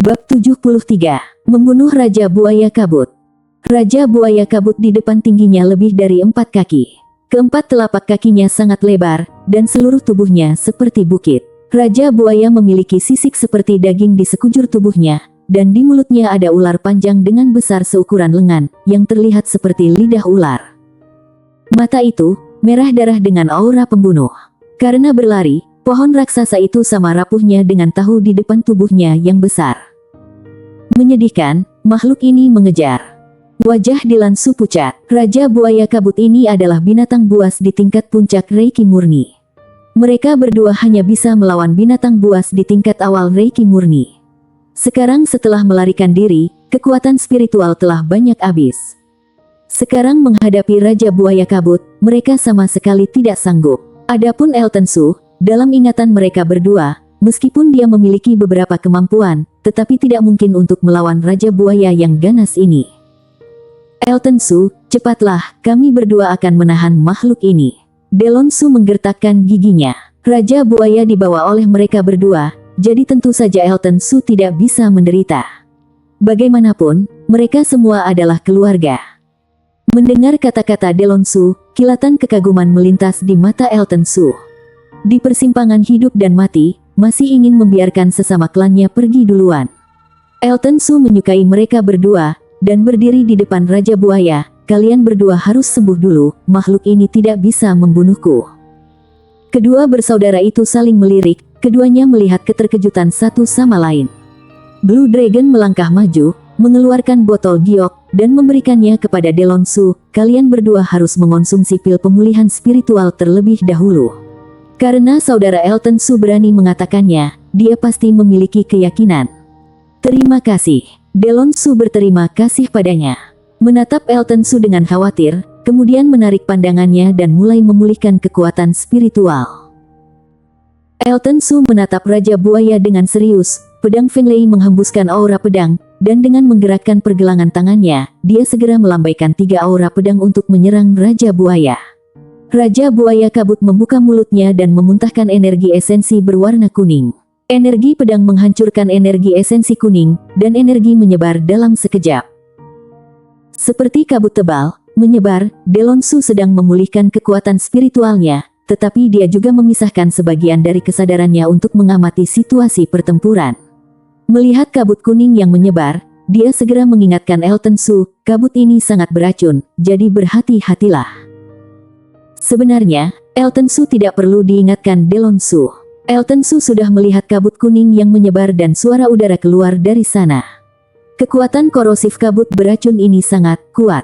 Bab 73. Membunuh Raja Buaya Kabut. Raja Buaya Kabut di depan tingginya lebih dari 4 kaki. Keempat telapak kakinya sangat lebar, dan seluruh tubuhnya seperti bukit. Raja Buaya memiliki sisik seperti daging di sekujur tubuhnya, dan di mulutnya ada ular panjang dengan besar seukuran lengan, yang terlihat seperti lidah ular. Mata itu, merah darah dengan aura pembunuh. Karena berlari, pohon raksasa itu sama rapuhnya dengan tahu di depan tubuhnya yang besar. Menyedihkan, makhluk ini mengejar. Wajah Dilansu pucat. Raja Buaya Kabut ini adalah binatang buas di tingkat puncak Reiki murni. Mereka berdua hanya bisa melawan binatang buas di tingkat awal Reiki murni. Sekarang setelah melarikan diri, kekuatan spiritual telah banyak habis. Sekarang menghadapi Raja Buaya Kabut, mereka sama sekali tidak sanggup. Adapun Elton Su, dalam ingatan mereka berdua, meskipun dia memiliki beberapa kemampuan, tetapi tidak mungkin untuk melawan Raja Buaya yang ganas ini. Elton Su, cepatlah, kami berdua akan menahan makhluk ini. Delon Su menggertakkan giginya. Raja Buaya dibawa oleh mereka berdua, jadi tentu saja Elton Su tidak bisa menderita. Bagaimanapun, mereka semua adalah keluarga. Mendengar kata-kata Delon Su, kilatan kekaguman melintas di mata Elton Su. Di persimpangan hidup dan mati, masih ingin membiarkan sesama klannya pergi duluan. Elton Su menyukai mereka berdua, dan berdiri di depan Raja Buaya. Kalian berdua harus sembuh dulu, makhluk ini tidak bisa membunuhku. Kedua bersaudara itu saling melirik, keduanya melihat keterkejutan satu sama lain. Blue Dragon melangkah maju, mengeluarkan botol giok, dan memberikannya kepada Delon Su. Kalian berdua harus mengonsumsi pil pemulihan spiritual terlebih dahulu. Karena saudara Elton Su berani mengatakannya, dia pasti memiliki keyakinan. Terima kasih. Delon Su berterima kasih padanya. Menatap Elton Su dengan khawatir, kemudian menarik pandangannya dan mulai memulihkan kekuatan spiritual. Elton Su menatap Raja Buaya dengan serius, pedang Fenglei menghembuskan aura pedang, dan dengan menggerakkan pergelangan tangannya, dia segera melambaikan 3 aura pedang untuk menyerang Raja Buaya. Raja Buaya Kabut membuka mulutnya dan memuntahkan energi esensi berwarna kuning. Energi pedang menghancurkan energi esensi kuning, dan energi menyebar dalam sekejap. Seperti kabut tebal, menyebar, Delon Su sedang memulihkan kekuatan spiritualnya, tetapi dia juga memisahkan sebagian dari kesadarannya untuk mengamati situasi pertempuran. Melihat kabut kuning yang menyebar, dia segera mengingatkan Elton Su, kabut ini sangat beracun, jadi berhati-hatilah. Sebenarnya, Elton Su tidak perlu diingatkan Delon Su. Elton Su sudah melihat kabut kuning yang menyebar dan suara udara keluar dari sana. Kekuatan korosif kabut beracun ini sangat kuat.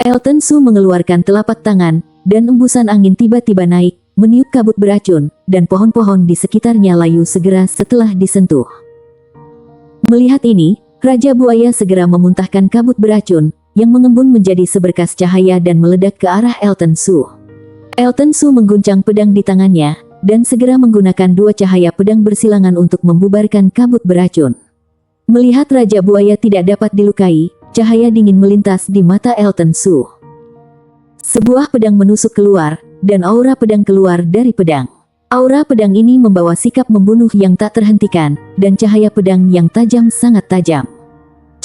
Elton Su mengeluarkan telapak tangan, dan embusan angin tiba-tiba naik, meniup kabut beracun, dan pohon-pohon di sekitarnya layu segera setelah disentuh. Melihat ini, Raja Buaya segera memuntahkan kabut beracun, yang mengembun menjadi seberkas cahaya dan meledak ke arah Elton Su. Elton Su mengguncang pedang di tangannya, dan segera menggunakan 2 cahaya pedang bersilangan untuk membubarkan kabut beracun. Melihat Raja Buaya tidak dapat dilukai, cahaya dingin melintas di mata Elton Su. Sebuah pedang menusuk keluar, dan aura pedang keluar dari pedang. Aura pedang ini membawa sikap membunuh yang tak terhentikan, dan cahaya pedang yang tajam sangat tajam.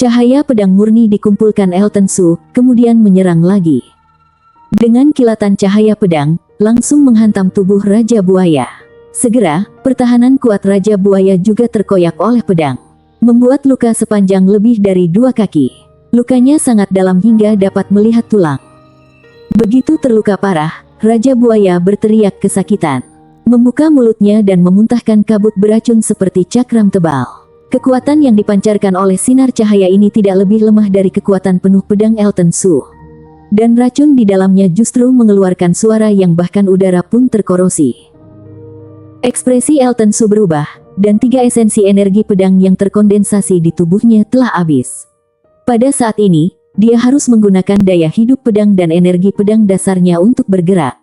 Cahaya pedang murni dikumpulkan Elton Su, kemudian menyerang lagi. Dengan kilatan cahaya pedang, langsung menghantam tubuh Raja Buaya. Segera, pertahanan kuat Raja Buaya juga terkoyak oleh pedang, membuat luka sepanjang lebih dari 2 kaki. Lukanya sangat dalam hingga dapat melihat tulang. Begitu terluka parah, Raja Buaya berteriak kesakitan. Membuka mulutnya dan memuntahkan kabut beracun seperti cakram tebal. Kekuatan yang dipancarkan oleh sinar cahaya ini tidak lebih lemah dari kekuatan penuh pedang Elton Su. Dan racun di dalamnya justru mengeluarkan suara yang bahkan udara pun terkorosi. Ekspresi Elton Su berubah, dan 3 esensi energi pedang yang terkondensasi di tubuhnya telah habis. Pada saat ini, dia harus menggunakan daya hidup pedang dan energi pedang dasarnya untuk bergerak.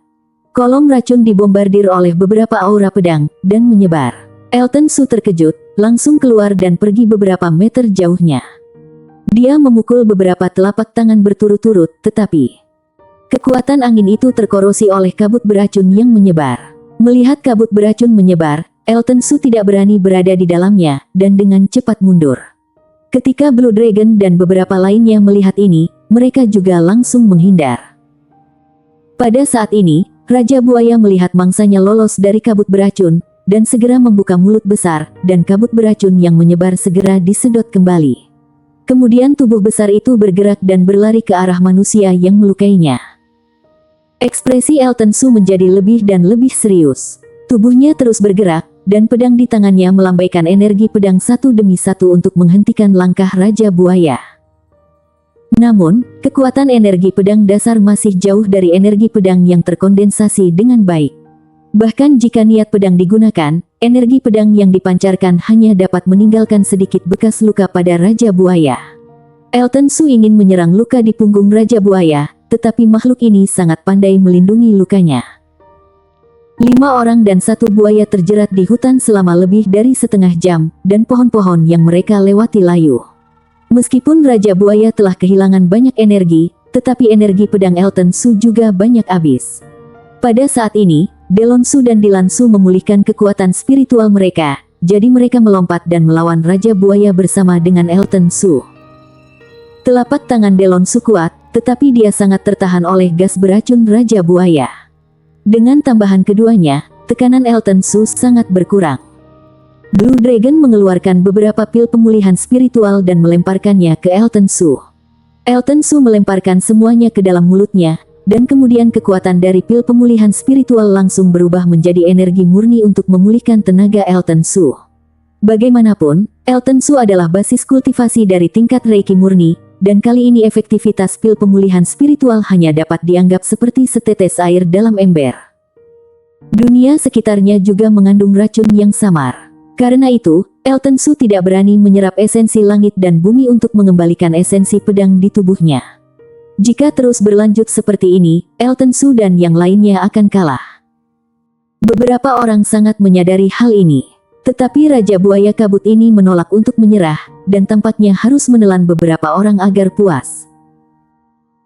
Kolom racun dibombardir oleh beberapa aura pedang, dan menyebar. Elton Su terkejut, langsung keluar dan pergi beberapa meter jauhnya. Dia memukul beberapa telapak tangan berturut-turut, tetapi kekuatan angin itu terkorosi oleh kabut beracun yang menyebar. Melihat kabut beracun menyebar, Elton Su tidak berani berada di dalamnya, dan dengan cepat mundur. Ketika Blue Dragon dan beberapa lainnya melihat ini, mereka juga langsung menghindar. Pada saat ini, Raja Buaya melihat mangsanya lolos dari kabut beracun, dan segera membuka mulut besar, dan kabut beracun yang menyebar segera disedot kembali. Kemudian tubuh besar itu bergerak dan berlari ke arah manusia yang melukainya. Ekspresi Elton Su menjadi lebih dan lebih serius. Tubuhnya terus bergerak, dan pedang di tangannya melambaikan energi pedang satu demi satu untuk menghentikan langkah Raja Buaya. Namun, kekuatan energi pedang dasar masih jauh dari energi pedang yang terkondensasi dengan baik. Bahkan jika niat pedang digunakan, energi pedang yang dipancarkan hanya dapat meninggalkan sedikit bekas luka pada Raja Buaya. Elton Su ingin menyerang luka di punggung Raja Buaya, tetapi makhluk ini sangat pandai melindungi lukanya. 5 orang dan 1 buaya terjerat di hutan selama lebih dari setengah jam, dan pohon-pohon yang mereka lewati layu. Meskipun Raja Buaya telah kehilangan banyak energi, tetapi energi pedang Elton Su juga banyak habis. Pada saat ini, Delon Su dan Dilan Su memulihkan kekuatan spiritual mereka, jadi mereka melompat dan melawan Raja Buaya bersama dengan Elton Su. Telapak tangan Delon Su kuat, tetapi dia sangat tertahan oleh gas beracun Raja Buaya. Dengan tambahan keduanya, tekanan Elton Su sangat berkurang. Blue Dragon mengeluarkan beberapa pil pemulihan spiritual dan melemparkannya ke Elton Su. Elton Su melemparkan semuanya ke dalam mulutnya, dan kemudian kekuatan dari pil pemulihan spiritual langsung berubah menjadi energi murni untuk memulihkan tenaga Elton Su. Bagaimanapun, Elton Su adalah basis kultivasi dari tingkat Reiki murni, dan kali ini efektivitas pil pemulihan spiritual hanya dapat dianggap seperti setetes air dalam ember. Dunia sekitarnya juga mengandung racun yang samar. Karena itu, Elton Su tidak berani menyerap esensi langit dan bumi untuk mengembalikan esensi pedang di tubuhnya. Jika terus berlanjut seperti ini, Elton Su dan yang lainnya akan kalah. Beberapa orang sangat menyadari hal ini. Tetapi Raja Buaya Kabut ini menolak untuk menyerah, dan tampaknya harus menelan beberapa orang agar puas.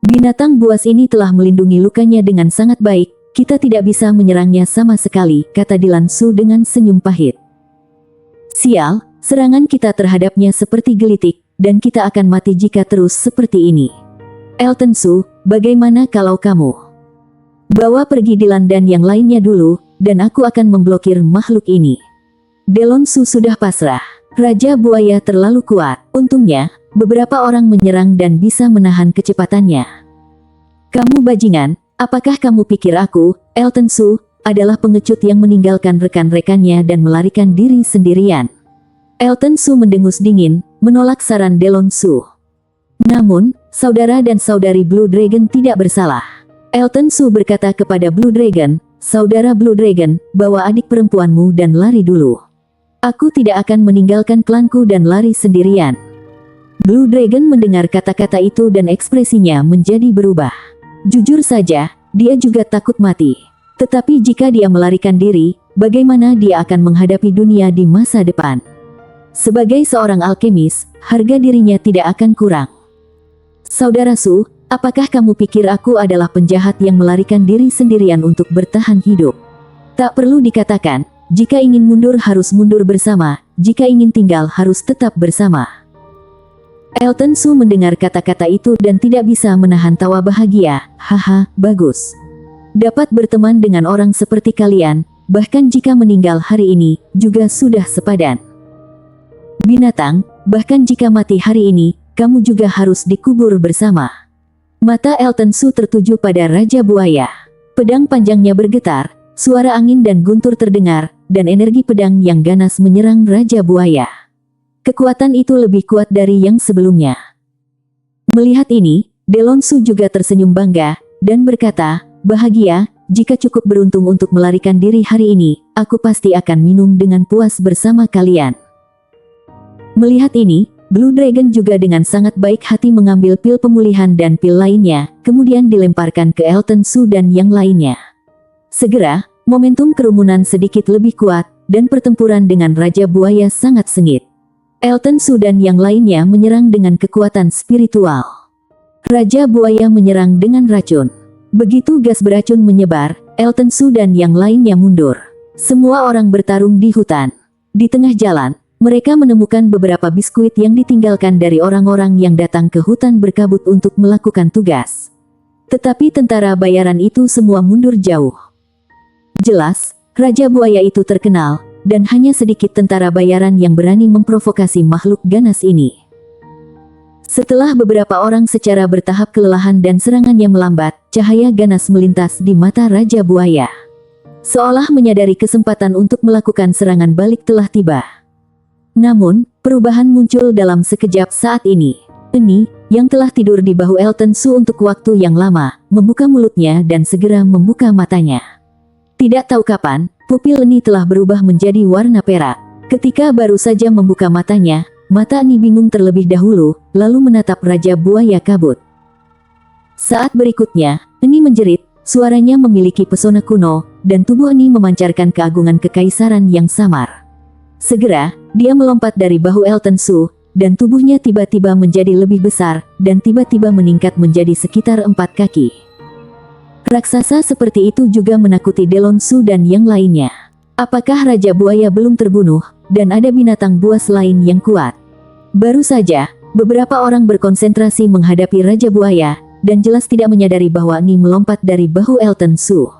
Binatang buas ini telah melindungi lukanya dengan sangat baik, kita tidak bisa menyerangnya sama sekali, kata Dilan Su dengan senyum pahit. Sial, serangan kita terhadapnya seperti gelitik, dan kita akan mati jika terus seperti ini. Elton Su, bagaimana kalau kamu bawa pergi Dilan dan yang lainnya dulu, dan aku akan memblokir makhluk ini. Delon Su sudah pasrah. Raja Buaya terlalu kuat. Untungnya, beberapa orang menyerang dan bisa menahan kecepatannya. Kamu bajingan, apakah kamu pikir aku, Elton Su, adalah pengecut yang meninggalkan rekan-rekannya dan melarikan diri sendirian? Elton Su mendengus dingin, menolak saran Delon Su. Namun, saudara dan saudari Blue Dragon tidak bersalah. Elton Su berkata kepada Blue Dragon, saudara Blue Dragon, bawa adik perempuanmu dan lari dulu. Aku tidak akan meninggalkan klanku dan lari sendirian. Blue Dragon mendengar kata-kata itu dan ekspresinya menjadi berubah. Jujur saja, dia juga takut mati. Tetapi jika dia melarikan diri, bagaimana dia akan menghadapi dunia di masa depan? Sebagai seorang alkemis, harga dirinya tidak akan kurang. Saudara Su, apakah kamu pikir aku adalah penjahat yang melarikan diri sendirian untuk bertahan hidup? Tak perlu dikatakan, jika ingin mundur harus mundur bersama, jika ingin tinggal harus tetap bersama. Elton Su mendengar kata-kata itu dan tidak bisa menahan tawa bahagia. Haha, bagus. Dapat berteman dengan orang seperti kalian, bahkan jika meninggal hari ini, juga sudah sepadan. Binatang, bahkan jika mati hari ini, kamu juga harus dikubur bersama. Mata Elton Su tertuju pada Raja Buaya. Pedang panjangnya bergetar, suara angin dan guntur terdengar, dan energi pedang yang ganas menyerang Raja Buaya. Kekuatan itu lebih kuat dari yang sebelumnya. Melihat ini, Delon Su juga tersenyum bangga, dan berkata, bahagia, jika cukup beruntung untuk melarikan diri hari ini, aku pasti akan minum dengan puas bersama kalian. Melihat ini, Blue Dragon juga dengan sangat baik hati mengambil pil pemulihan dan pil lainnya, kemudian dilemparkan ke Elton Su dan yang lainnya. Segera, momentum kerumunan sedikit lebih kuat, dan pertempuran dengan Raja Buaya sangat sengit. Elton Su dan yang lainnya menyerang dengan kekuatan spiritual. Raja Buaya menyerang dengan racun. Begitu gas beracun menyebar, Elton Su dan yang lainnya mundur. Semua orang bertarung di hutan. Di tengah jalan, mereka menemukan beberapa biskuit yang ditinggalkan dari orang-orang yang datang ke hutan berkabut untuk melakukan tugas. Tetapi tentara bayaran itu semua mundur jauh. Jelas, Raja Buaya itu terkenal, dan hanya sedikit tentara bayaran yang berani memprovokasi makhluk ganas ini. Setelah beberapa orang secara bertahap kelelahan dan serangannya melambat, cahaya ganas melintas di mata Raja Buaya. Seolah menyadari kesempatan untuk melakukan serangan balik telah tiba. Namun, perubahan muncul dalam sekejap saat ini. Eni, yang telah tidur di bahu Elton Su untuk waktu yang lama, membuka mulutnya dan segera membuka matanya. Tidak tahu kapan, pupil Eni telah berubah menjadi warna perak. Ketika baru saja membuka matanya, mata Eni bingung terlebih dahulu, lalu menatap Raja Buaya Kabut. Saat berikutnya, Eni menjerit, suaranya memiliki pesona kuno, dan tubuh Eni memancarkan keagungan kekaisaran yang samar. Segera, dia melompat dari bahu Elton Su, dan tubuhnya tiba-tiba menjadi lebih besar, dan tiba-tiba meningkat menjadi sekitar 4 kaki. Raksasa seperti itu juga menakuti Delon Su dan yang lainnya. Apakah Raja Buaya belum terbunuh, dan ada binatang buas lain yang kuat? Baru saja, beberapa orang berkonsentrasi menghadapi Raja Buaya, dan jelas tidak menyadari bahwa Eni melompat dari bahu Elton Su.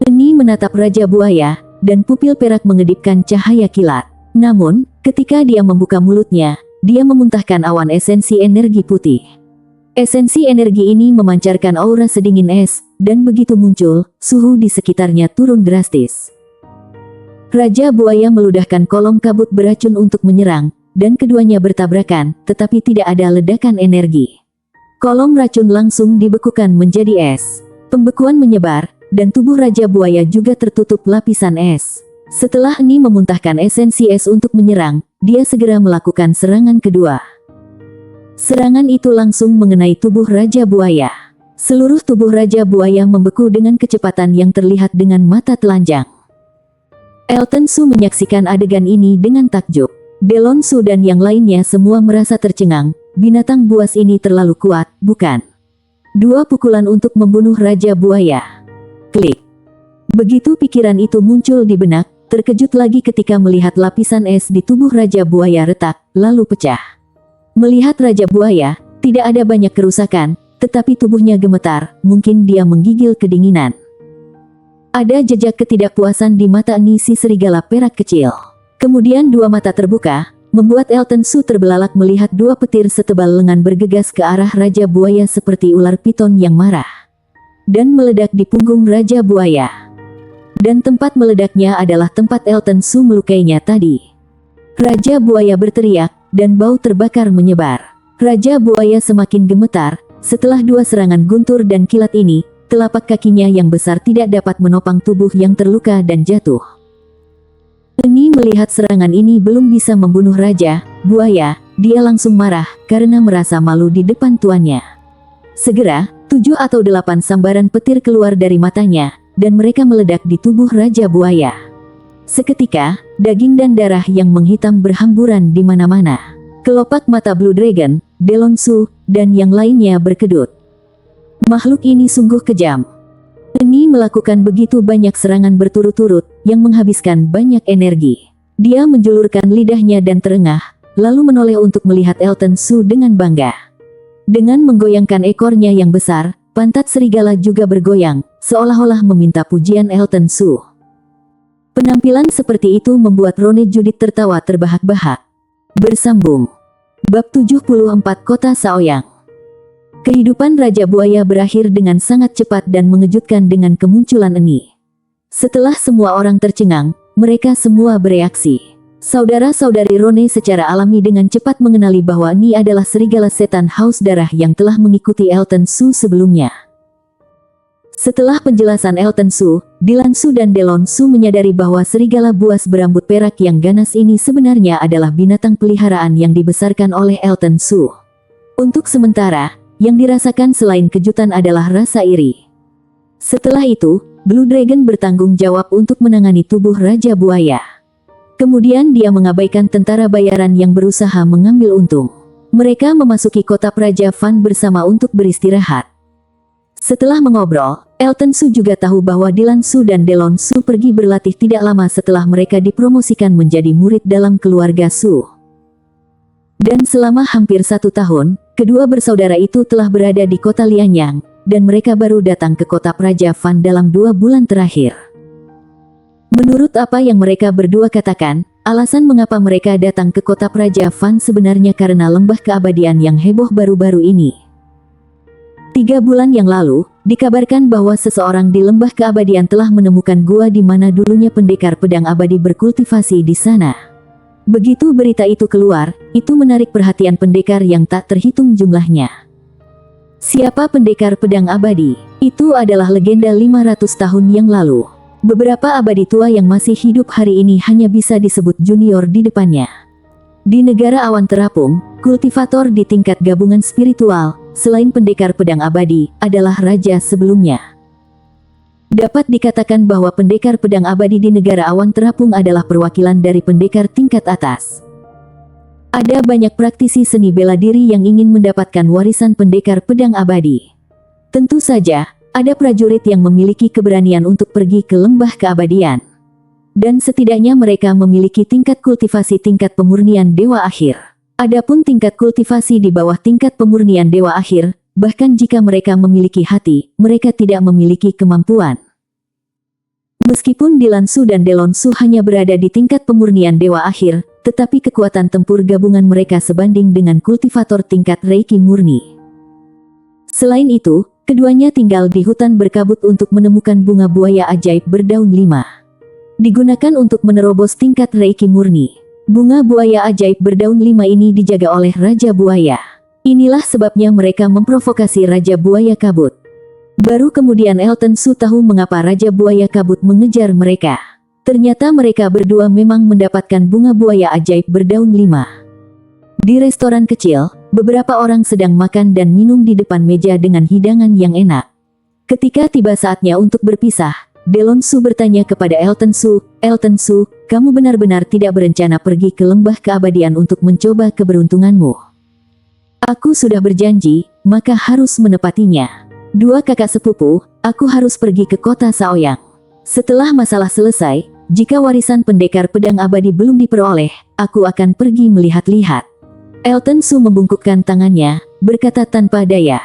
Eni menatap Raja Buaya, dan pupil perak mengedipkan cahaya kilat. Namun, ketika dia membuka mulutnya, dia memuntahkan awan esensi energi putih. Esensi energi ini memancarkan aura sedingin es, dan begitu muncul, suhu di sekitarnya turun drastis. Raja Buaya meludahkan kolom kabut beracun untuk menyerang, dan keduanya bertabrakan, tetapi tidak ada ledakan energi. Kolom racun langsung dibekukan menjadi es. Pembekuan menyebar, dan tubuh Raja Buaya juga tertutup lapisan es. Setelah Eni memuntahkan esensi es untuk menyerang, dia segera melakukan serangan kedua. Serangan itu langsung mengenai tubuh Raja Buaya. Seluruh tubuh Raja Buaya membeku dengan kecepatan yang terlihat dengan mata telanjang. Elton Su menyaksikan adegan ini dengan takjub. Delon Su dan yang lainnya semua merasa tercengang, binatang buas ini terlalu kuat, bukan? 2 pukulan untuk membunuh Raja Buaya. Klik. Begitu pikiran itu muncul di benak, terkejut lagi ketika melihat lapisan es di tubuh Raja Buaya retak, lalu pecah. Melihat Raja Buaya, tidak ada banyak kerusakan, tetapi tubuhnya gemetar, mungkin dia menggigil kedinginan. Ada jejak ketidakpuasan di mata Eni si serigala perak kecil. Kemudian 2 mata terbuka, membuat Elton Su terbelalak melihat 2 petir setebal lengan bergegas ke arah Raja Buaya seperti ular piton yang marah. Dan meledak di punggung Raja Buaya. Dan tempat meledaknya adalah tempat Elton Su melukainya tadi. Raja Buaya berteriak, dan bau terbakar menyebar. Raja Buaya semakin gemetar, setelah 2 serangan guntur dan kilat ini, telapak kakinya yang besar tidak dapat menopang tubuh yang terluka dan jatuh. Eni melihat serangan ini belum bisa membunuh Raja Buaya, dia langsung marah, karena merasa malu di depan tuannya. Segera, 7 atau 8 sambaran petir keluar dari matanya, dan mereka meledak di tubuh Raja Buaya. Seketika, daging dan darah yang menghitam berhamburan di mana-mana. Kelopak mata Blue Dragon, Delon Su, dan yang lainnya berkedut. Makhluk ini sungguh kejam. Eni melakukan begitu banyak serangan berturut-turut, yang menghabiskan banyak energi. Dia menjulurkan lidahnya dan terengah, lalu menoleh untuk melihat Elton Su dengan bangga. Dengan menggoyangkan ekornya yang besar, pantat serigala juga bergoyang, seolah-olah meminta pujian Elton Su. Penampilan seperti itu membuat Rone Judith tertawa terbahak-bahak. Bersambung. Bab 74 Kota Saoyang. Kehidupan Raja Buaya berakhir dengan sangat cepat dan mengejutkan dengan kemunculan Eni. Setelah semua orang tercengang, mereka semua bereaksi. Saudara-saudari Rone secara alami dengan cepat mengenali bahwa Eni adalah serigala setan haus darah yang telah mengikuti Elton Su sebelumnya. Setelah penjelasan Elton Su, Dylan Su dan Delon Su menyadari bahwa serigala buas berambut perak yang ganas ini sebenarnya adalah binatang peliharaan yang dibesarkan oleh Elton Su. Untuk sementara, yang dirasakan selain kejutan adalah rasa iri. Setelah itu, Blue Dragon bertanggung jawab untuk menangani tubuh Raja Buaya. Kemudian dia mengabaikan tentara bayaran yang berusaha mengambil untung. Mereka memasuki kota Praja Van bersama untuk beristirahat. Setelah mengobrol, Elton Su juga tahu bahwa Dylan Su dan Delon Su pergi berlatih tidak lama setelah mereka dipromosikan menjadi murid dalam keluarga Su. Dan selama hampir 1 tahun, kedua bersaudara itu telah berada di kota Lianyang, dan mereka baru datang ke kota Praja Fan dalam 2 bulan terakhir. Menurut apa yang mereka berdua katakan, alasan mengapa mereka datang ke kota Praja Fan sebenarnya karena lembah keabadian yang heboh baru-baru ini. 3 bulan yang lalu, dikabarkan bahwa seseorang di lembah keabadian telah menemukan gua di mana dulunya pendekar pedang abadi berkultivasi di sana. Begitu berita itu keluar, itu menarik perhatian pendekar yang tak terhitung jumlahnya. Siapa pendekar pedang abadi? Itu adalah legenda 500 tahun yang lalu. Beberapa abadi tua yang masih hidup hari ini hanya bisa disebut junior di depannya. Di negara awan terapung, kultivator di tingkat gabungan spiritual, selain pendekar pedang abadi, adalah raja sebelumnya. Dapat dikatakan bahwa pendekar pedang abadi di negara awan terapung adalah perwakilan dari pendekar tingkat atas. Ada banyak praktisi seni bela diri yang ingin mendapatkan warisan pendekar pedang abadi. Tentu saja, ada prajurit yang memiliki keberanian untuk pergi ke lembah keabadian. Dan setidaknya mereka memiliki tingkat kultivasi tingkat pemurnian dewa akhir. Adapun tingkat kultivasi di bawah tingkat pemurnian dewa akhir, bahkan jika mereka memiliki hati, mereka tidak memiliki kemampuan. Meskipun Dylan Su dan Delon Su hanya berada di tingkat pemurnian dewa akhir, tetapi kekuatan tempur gabungan mereka sebanding dengan kultivator tingkat Reiki murni. Selain itu, keduanya tinggal di hutan berkabut untuk menemukan bunga buaya ajaib berdaun 5. Digunakan untuk menerobos tingkat Reiki murni. Bunga buaya ajaib berdaun 5 ini dijaga oleh Raja Buaya. Inilah sebabnya mereka memprovokasi Raja Buaya Kabut. Baru kemudian Elton Su tahu mengapa Raja Buaya Kabut mengejar mereka. Ternyata mereka berdua memang mendapatkan bunga buaya ajaib berdaun 5. Di restoran kecil, beberapa orang sedang makan dan minum di depan meja dengan hidangan yang enak. Ketika tiba saatnya untuk berpisah, Delon Su bertanya kepada Elton Su, "Elton Su, kamu benar-benar tidak berencana pergi ke lembah keabadian untuk mencoba keberuntunganmu?" "Aku sudah berjanji, maka harus menepatinya. 2 kakak sepupu, aku harus pergi ke kota Saoyang. Setelah masalah selesai, jika warisan pendekar pedang abadi belum diperoleh, aku akan pergi melihat-lihat." Elton Su membungkukkan tangannya, berkata tanpa daya,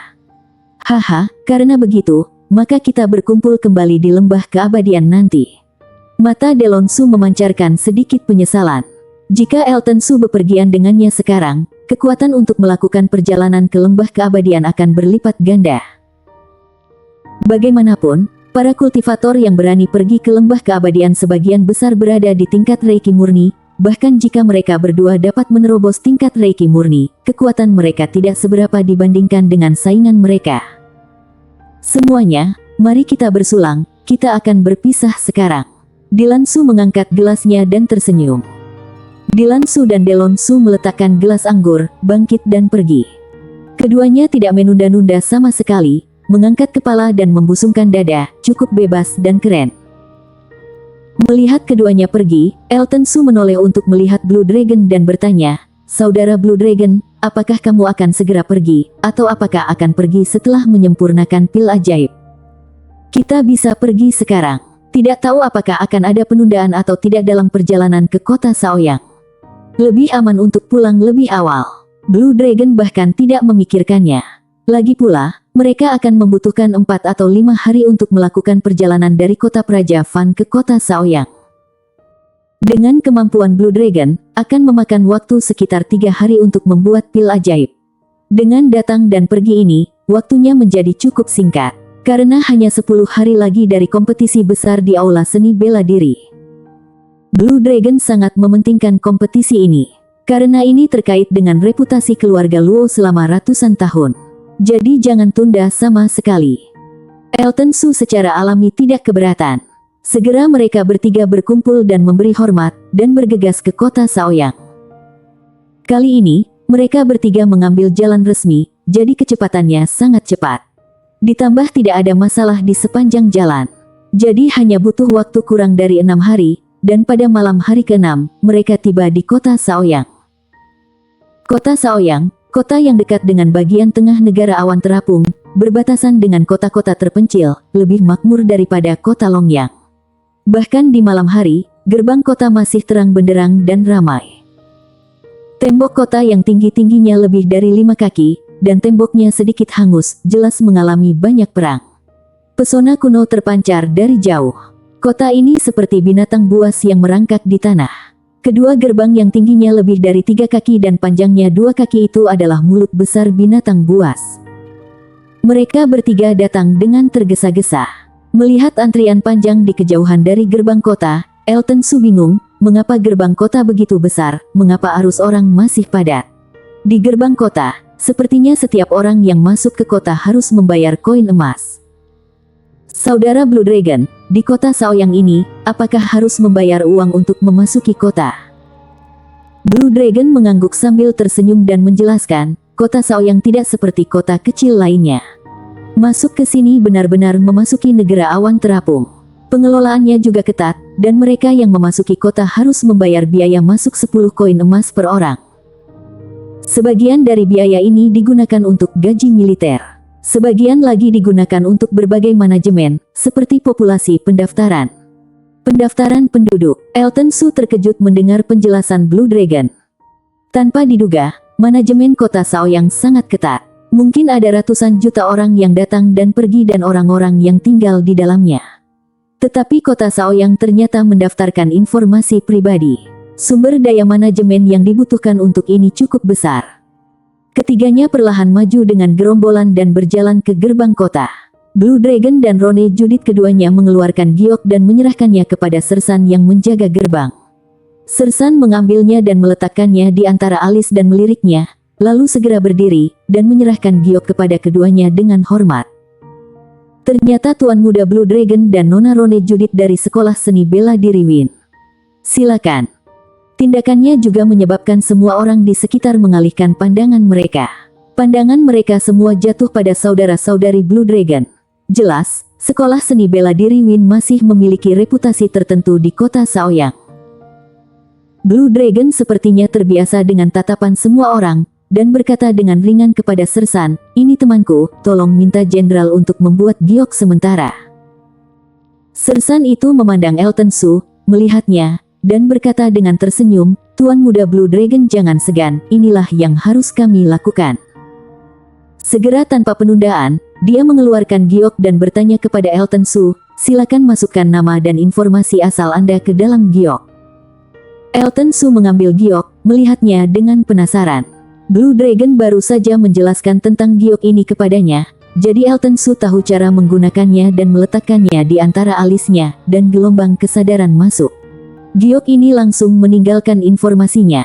"Haha, karena begitu, maka kita berkumpul kembali di lembah keabadian nanti." Mata Delon Su memancarkan sedikit penyesalan. Jika Elton Su bepergian dengannya sekarang, kekuatan untuk melakukan perjalanan ke lembah keabadian akan berlipat ganda. Bagaimanapun, para kultivator yang berani pergi ke lembah keabadian sebagian besar berada di tingkat Reiki murni, bahkan jika mereka berdua dapat menerobos tingkat Reiki murni, kekuatan mereka tidak seberapa dibandingkan dengan saingan mereka. "Semuanya, mari kita bersulang, kita akan berpisah sekarang." Dylan Su mengangkat gelasnya dan tersenyum. Dylan Su dan Delon Su meletakkan gelas anggur, bangkit dan pergi. Keduanya tidak menunda-nunda sama sekali, mengangkat kepala dan membusungkan dada, cukup bebas dan keren. Melihat keduanya pergi, Elton Su menoleh untuk melihat Blue Dragon dan bertanya, "Saudara Blue Dragon, apakah kamu akan segera pergi, atau apakah akan pergi setelah menyempurnakan pil ajaib?" "Kita bisa pergi sekarang. Tidak tahu apakah akan ada penundaan atau tidak dalam perjalanan ke kota Saoyang. Lebih aman untuk pulang lebih awal." Blue Dragon bahkan tidak memikirkannya. Lagi pula, mereka akan membutuhkan 4 atau 5 hari untuk melakukan perjalanan dari kota Praja Fan ke kota Saoyang. Dengan kemampuan Blue Dragon, akan memakan waktu sekitar 3 hari untuk membuat pil ajaib. Dengan datang dan pergi ini, waktunya menjadi cukup singkat. Karena hanya 10 hari lagi dari kompetisi besar di Aula Seni Bela Diri. Blue Dragon sangat mementingkan kompetisi ini. Karena ini terkait dengan reputasi keluarga Luo selama ratusan tahun. Jadi jangan tunda sama sekali. Elton Su secara alami tidak keberatan. Segera mereka bertiga berkumpul dan memberi hormat, dan bergegas ke kota Saoyang. Kali ini, mereka bertiga mengambil jalan resmi, jadi kecepatannya sangat cepat. Ditambah tidak ada masalah di sepanjang jalan. Jadi hanya butuh waktu kurang dari 6 hari, dan pada malam hari ke-6, mereka tiba di kota Saoyang. Kota Saoyang, kota yang dekat dengan bagian tengah negara awan terapung, berbatasan dengan kota-kota terpencil, lebih makmur daripada kota Longyang. Bahkan di malam hari, gerbang kota masih terang benderang dan ramai. Tembok kota yang tinggi-tingginya lebih dari 5 kaki, dan temboknya sedikit hangus, jelas mengalami banyak perang. Pesona kuno terpancar dari jauh. Kota ini seperti binatang buas yang merangkak di tanah. Kedua gerbang yang tingginya lebih dari 3 kaki dan panjangnya 2 kaki itu adalah mulut besar binatang buas. Mereka bertiga datang dengan tergesa-gesa. Melihat antrian panjang di kejauhan dari gerbang kota, Elton Su bingung, mengapa gerbang kota begitu besar, mengapa arus orang masih padat. Di gerbang kota, sepertinya setiap orang yang masuk ke kota harus membayar koin emas. Saudara Blue Dragon, di kota Shaoyang ini, apakah harus membayar uang untuk memasuki kota? Blue Dragon mengangguk sambil tersenyum dan menjelaskan, kota Shaoyang tidak seperti kota kecil lainnya. Masuk ke sini benar-benar memasuki negara awan terapung. Pengelolaannya juga ketat, dan mereka yang memasuki kota harus membayar biaya masuk 10 koin emas per orang. Sebagian dari biaya ini digunakan untuk gaji militer. Sebagian lagi digunakan untuk berbagai manajemen, seperti populasi pendaftaran. Pendaftaran penduduk. Elton Su terkejut mendengar penjelasan Blue Dragon. Tanpa diduga, manajemen kota Shaoyang sangat ketat. Mungkin ada ratusan juta orang yang datang dan pergi dan orang-orang yang tinggal di dalamnya. Tetapi kota Shaoyang ternyata mendaftarkan informasi pribadi. Sumber daya manajemen yang dibutuhkan untuk ini cukup besar. Ketiganya perlahan maju dengan gerombolan dan berjalan ke gerbang kota. Blue Dragon dan Rone Judith keduanya mengeluarkan giok dan menyerahkannya kepada Sersan yang menjaga gerbang. Sersan mengambilnya dan meletakkannya di antara alis dan meliriknya, lalu segera berdiri dan menyerahkan giok kepada keduanya dengan hormat. Ternyata Tuan Muda Blue Dragon dan Nona Rone Judith dari Sekolah Seni Bela Diri Win. Silakan. Tindakannya juga menyebabkan semua orang di sekitar mengalihkan pandangan mereka. Pandangan mereka semua jatuh pada saudara-saudari Blue Dragon. Jelas, Sekolah Seni Bela Diri Win masih memiliki reputasi tertentu di kota Shaoyang. Blue Dragon sepertinya terbiasa dengan tatapan semua orang, dan berkata dengan ringan kepada Sersan, "Ini temanku, tolong minta jenderal untuk membuat giok sementara." Sersan itu memandang Elton Su, melihatnya, dan berkata dengan tersenyum, "Tuan Muda Blue Dragon jangan segan, inilah yang harus kami lakukan." Segera tanpa penundaan, dia mengeluarkan giok dan bertanya kepada Elton Su, "Silakan masukkan nama dan informasi asal Anda ke dalam giok." Elton Su mengambil giok, melihatnya dengan penasaran. Blue Dragon baru saja menjelaskan tentang giok ini kepadanya, jadi Elton Su tahu cara menggunakannya dan meletakkannya di antara alisnya, dan gelombang kesadaran masuk. Giok ini langsung meninggalkan informasinya.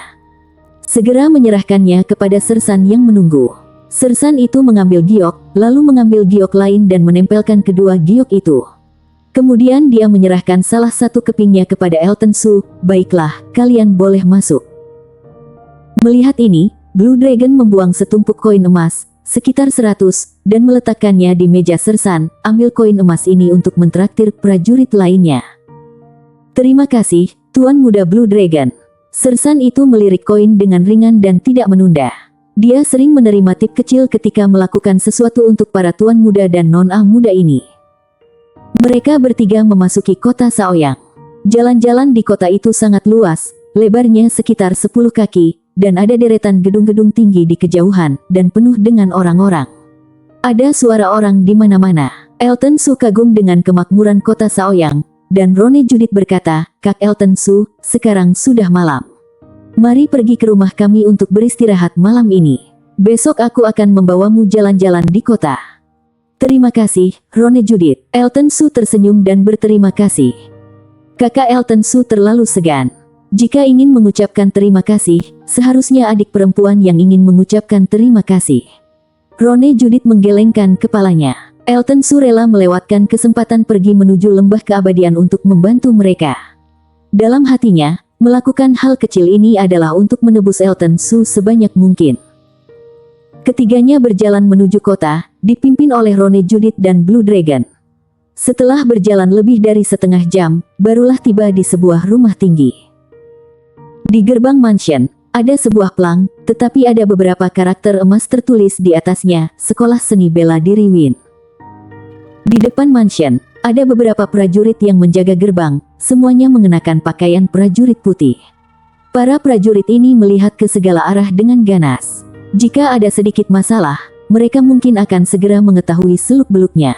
Segera menyerahkannya kepada Sersan yang menunggu. Sersan itu mengambil giok, lalu mengambil giok lain dan menempelkan kedua giok itu. Kemudian dia menyerahkan salah satu kepingnya kepada Elton Su, "Baiklah, kalian boleh masuk." Melihat ini, Blue Dragon membuang setumpuk koin emas, sekitar 100, dan meletakkannya di meja Sersan. "Ambil koin emas ini untuk mentraktir prajurit lainnya." "Terima kasih, Tuan Muda Blue Dragon." Sersan itu melirik koin dengan ringan dan tidak menunda. Dia sering menerima tip kecil ketika melakukan sesuatu untuk para Tuan Muda dan Nona Muda ini. Mereka bertiga memasuki kota Shaoyang. Jalan-jalan di kota itu sangat luas, lebarnya sekitar 10 kaki, dan ada deretan gedung-gedung tinggi di kejauhan, dan penuh dengan orang-orang. Ada suara orang di mana-mana. Elton Su kagum dengan kemakmuran kota Shaoyang, dan Rone Judith berkata, "Kak Elton Su, sekarang sudah malam. Mari pergi ke rumah kami untuk beristirahat malam ini. Besok aku akan membawamu jalan-jalan di kota." "Terima kasih, Rone Judith." Elton Su tersenyum dan berterima kasih. Kakak Elton Su terlalu segan. Jika ingin mengucapkan terima kasih, seharusnya adik perempuan yang ingin mengucapkan terima kasih. Rone Judith menggelengkan kepalanya. Elton Su rela melewatkan kesempatan pergi menuju lembah keabadian untuk membantu mereka. Dalam hatinya, melakukan hal kecil ini adalah untuk menebus Elton Su sebanyak mungkin. Ketiganya berjalan menuju kota, dipimpin oleh Rone Judith dan Blue Dragon. Setelah berjalan lebih dari setengah jam, barulah tiba di sebuah rumah tinggi. Di gerbang mansion, Ada sebuah plang, tetapi ada beberapa karakter emas tertulis di atasnya, Sekolah Seni Bela Diri Win. Di depan mansion, ada beberapa prajurit yang menjaga gerbang, semuanya mengenakan pakaian prajurit putih. Para prajurit ini melihat ke segala arah dengan ganas. Jika ada sedikit masalah, mereka mungkin akan segera mengetahui seluk-beluknya.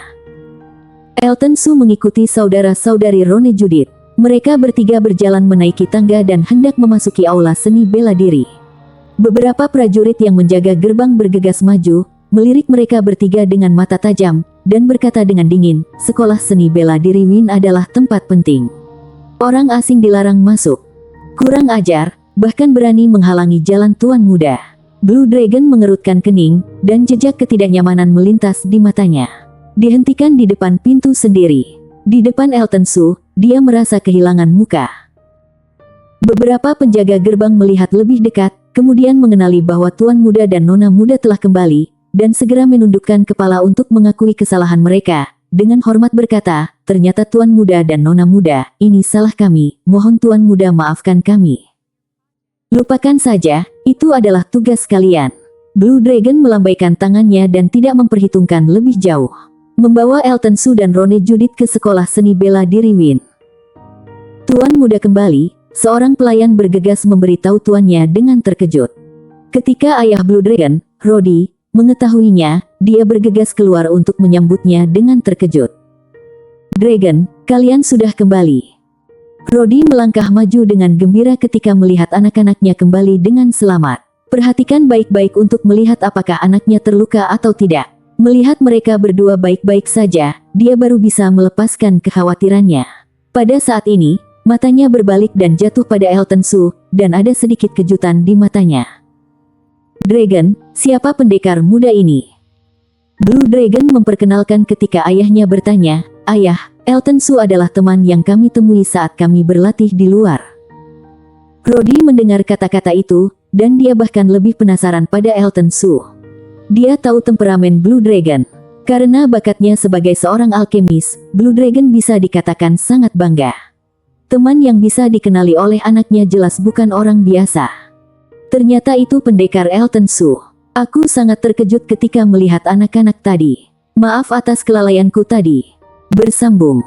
Elton Su mengikuti saudara-saudari Rone Judith. Mereka bertiga berjalan menaiki tangga dan hendak memasuki aula seni bela diri. Beberapa prajurit yang menjaga gerbang bergegas maju, melirik mereka bertiga dengan mata tajam, dan berkata dengan dingin, Sekolah Seni Bela Diri Win adalah tempat penting. Orang asing dilarang masuk. Kurang ajar, bahkan berani menghalangi jalan tuan muda. Blue Dragon mengerutkan kening, dan jejak ketidaknyamanan melintas di matanya. Dihentikan di depan pintu sendiri. Di depan Elton Su, dia merasa kehilangan muka. Beberapa penjaga gerbang melihat lebih dekat, kemudian mengenali bahwa tuan muda dan nona muda telah kembali, dan segera menundukkan kepala untuk mengakui kesalahan mereka. Dengan hormat berkata, ternyata tuan muda dan nona muda, ini salah kami, mohon tuan muda maafkan kami. Lupakan saja, itu adalah tugas kalian. Blue Dragon melambaikan tangannya dan tidak memperhitungkan lebih jauh. Membawa Elton Su dan Rone Judith ke Sekolah Seni Bela Diri Win. Tuan muda kembali, seorang pelayan bergegas memberitahu tuannya dengan terkejut. Ketika ayah Blue Dragon, Rodi, mengetahuinya, dia bergegas keluar untuk menyambutnya dengan terkejut. Dragon, kalian sudah kembali. Rodi melangkah maju dengan gembira ketika melihat anak-anaknya kembali dengan selamat. Perhatikan baik-baik untuk melihat apakah anaknya terluka atau tidak. Melihat mereka berdua baik-baik saja, dia baru bisa melepaskan kekhawatirannya. Pada saat ini, matanya berbalik dan jatuh pada Elton Su, dan ada sedikit kejutan di matanya. Dragon, siapa pendekar muda ini? Blue Dragon memperkenalkan ketika ayahnya bertanya, Ayah, Elton Su adalah teman yang kami temui saat kami berlatih di luar. Rodi mendengar kata-kata itu, dan dia bahkan lebih penasaran pada Elton Su. Dia tahu temperamen Blue Dragon. Karena bakatnya sebagai seorang alkemis, Blue Dragon bisa dikatakan sangat bangga. Teman yang bisa dikenali oleh anaknya jelas bukan orang biasa. Ternyata itu pendekar Elton Su. Aku sangat terkejut ketika melihat anak-anak tadi. Maaf atas kelalaianku tadi. Bersambung.